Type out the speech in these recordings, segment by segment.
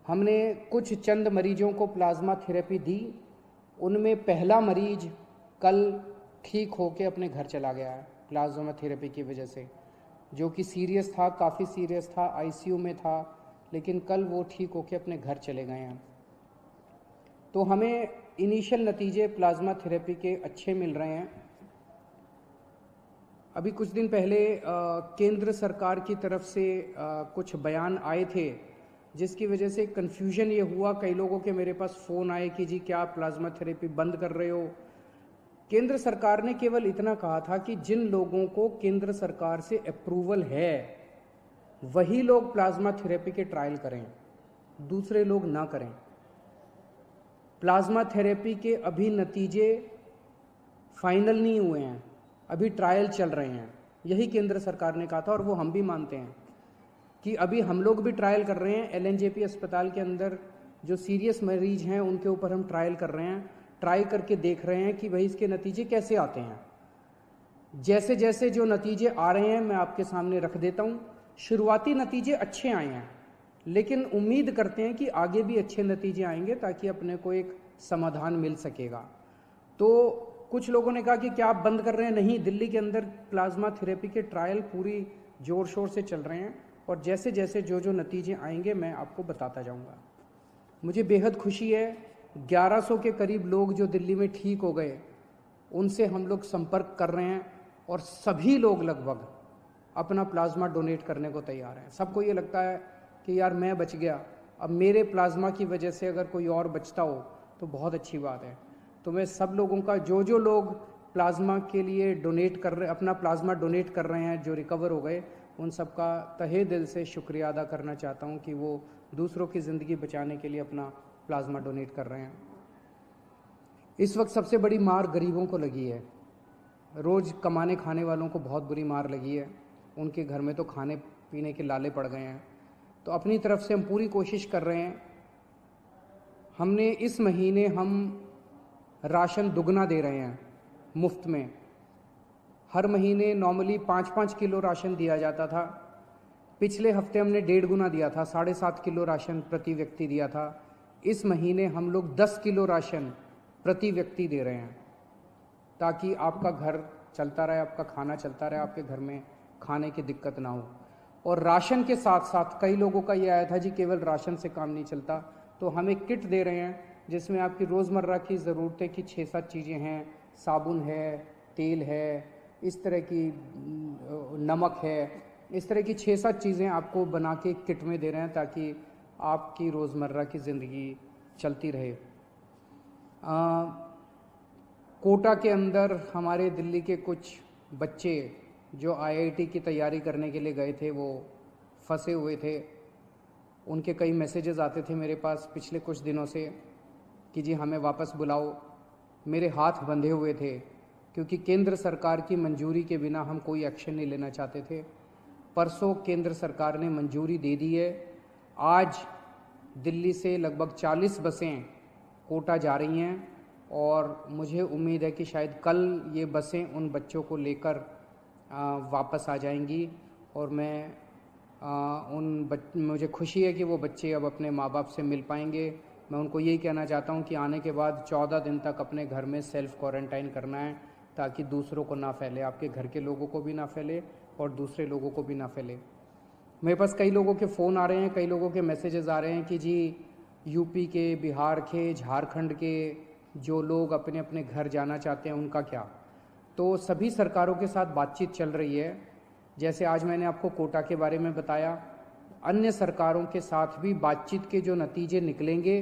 हमने कुछ चंद मरीजों को प्लाज्मा थेरेपी दी। उनमें पहला मरीज कल ठीक होकर अपने घर चला गया है प्लाज्मा थेरेपी की वजह से, जो कि सीरियस था, काफ़ी सीरियस था, आईसीयू में था, लेकिन कल वो ठीक होकर अपने घर चले गए हैं। तो हमें इनिशियल नतीजे प्लाज्मा थेरेपी के अच्छे मिल रहे हैं। अभी कुछ दिन पहले केंद्र सरकार की तरफ से कुछ बयान आए थे, जिसकी वजह से कन्फ्यूजन ये हुआ, कई लोगों के मेरे पास फ़ोन आए कि जी क्या आप प्लाज्मा थेरेपी बंद कर रहे हो। केंद्र सरकार ने केवल इतना कहा था कि जिन लोगों को केंद्र सरकार से अप्रूवल है वही लोग प्लाज्मा थेरेपी के ट्रायल करें, दूसरे लोग ना करें। प्लाज्मा थेरेपी के अभी नतीजे फाइनल नहीं हुए हैं, अभी ट्रायल चल रहे हैं, यही केंद्र सरकार ने कहा था और वो हम भी मानते हैं कि अभी हम लोग भी ट्रायल कर रहे हैं। एलएनजेपी अस्पताल के अंदर जो सीरियस मरीज हैं उनके ऊपर हम ट्रायल कर रहे हैं, ट्राई करके देख रहे हैं कि भाई इसके नतीजे कैसे आते हैं। जैसे जैसे जो नतीजे आ रहे हैं मैं आपके सामने रख देता हूँ। शुरुआती नतीजे अच्छे आए हैं, लेकिन उम्मीद करते हैं कि आगे भी अच्छे नतीजे आएंगे ताकि अपने को एक समाधान मिल सकेगा। तो कुछ लोगों ने कहा कि क्या आप बंद कर रहे हैं? नहीं, दिल्ली के अंदर प्लाज्मा थेरेपी के ट्रायल पूरी जोर शोर से चल रहे हैं और जैसे जैसे जो नतीजे आएंगे मैं आपको बताता जाऊंगा। मुझे बेहद खुशी है, 1100 के करीब लोग जो दिल्ली में ठीक हो गए उनसे हम लोग संपर्क कर रहे हैं और सभी लोग लगभग अपना प्लाज्मा डोनेट करने को तैयार हैं। सबको ये लगता है कि यार मैं बच गया, अब मेरे प्लाज्मा की वजह से अगर कोई और बचता हो तो बहुत अच्छी बात है। तो मैं सब लोगों का, जो लोग प्लाज्मा के लिए डोनेट कर रहे, अपना प्लाज्मा डोनेट कर रहे हैं, जो रिकवर हो गए, उन सब का तहे दिल से शुक्रिया अदा करना चाहता हूं कि वो दूसरों की ज़िंदगी बचाने के लिए अपना प्लाज्मा डोनेट कर रहे हैं। इस वक्त सबसे बड़ी मार गरीबों को लगी है। रोज़ कमाने खाने वालों को बहुत बुरी मार लगी है, उनके घर में तो खाने पीने के लाले पड़ गए हैं। तो अपनी तरफ से हम पूरी कोशिश कर रहे हैं। हमने इस महीने हम राशन दुगना दे रहे हैं मुफ्त में। हर महीने नॉर्मली 5-5 किलो राशन दिया जाता था, पिछले हफ्ते हमने 1.5 गुना दिया था, 7.5 किलो राशन प्रति व्यक्ति दिया था। इस महीने हम लोग 10 किलो राशन प्रति व्यक्ति दे रहे हैं ताकि आपका घर चलता रहे, आपका खाना चलता रहे, आपके घर में खाने की दिक्कत ना हो। और राशन के साथ साथ कई लोगों का ये आया था जी केवल राशन से काम नहीं चलता, तो हम एक किट दे रहे हैं जिसमें आपकी रोज़मर्रा की ज़रूरतें की 6-7 चीज़ें हैं, साबुन है, तेल है, इस तरह की नमक है, इस तरह की 6-7 चीज़ें आपको बना के किट में दे रहे हैं ताकि आपकी रोज़मर्रा की ज़िंदगी चलती रहे। कोटा के अंदर हमारे दिल्ली के कुछ बच्चे जो आईआईटी की तैयारी करने के लिए गए थे वो फंसे हुए थे। उनके कई मैसेजेस आते थे मेरे पास पिछले कुछ दिनों से कि जी हमें वापस बुलाओ। मेरे हाथ बंधे हुए थे क्योंकि केंद्र सरकार की मंजूरी के बिना हम कोई एक्शन नहीं लेना चाहते थे। परसों केंद्र सरकार ने मंजूरी दे दी है। आज दिल्ली से लगभग 40 बसें कोटा जा रही हैं और मुझे उम्मीद है कि शायद कल ये बसें उन बच्चों को लेकर वापस आ जाएंगी और मुझे खुशी है कि वो बच्चे अब अपने माँ बाप से मिल पाएंगे। मैं उनको यही कहना चाहता हूँ कि आने के बाद 14 दिन तक अपने घर में सेल्फ क्वारंटाइन करना है ताकि दूसरों को ना फैले, आपके घर के लोगों को भी ना फैले और दूसरे लोगों को भी ना फैले। मेरे पास कई लोगों के फ़ोन आ रहे हैं, कई लोगों के मैसेजेस आ रहे हैं कि जी यूपी के, बिहार के, झारखंड के जो लोग अपने अपने घर जाना चाहते हैं उनका क्या। तो सभी सरकारों के साथ बातचीत चल रही है। जैसे आज मैंने आपको कोटा के बारे में बताया, अन्य सरकारों के साथ भी बातचीत के जो नतीजे निकलेंगे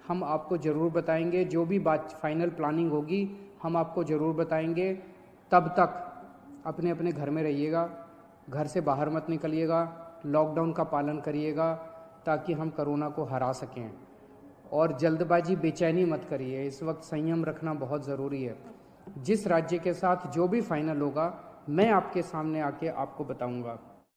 हम आपको ज़रूर बताएंगे। जो भी फाइनल प्लानिंग होगी हम आपको ज़रूर बताएंगे। तब तक अपने अपने घर में रहिएगा, घर से बाहर मत निकलिएगा, लॉकडाउन का पालन करिएगा ताकि हम कोरोना को हरा सकें। और जल्दबाजी, बेचैनी मत करिए, इस वक्त संयम रखना बहुत ज़रूरी है। जिस राज्य के साथ जो भी फाइनल होगा मैं आपके सामने आके आपको बताऊंगा।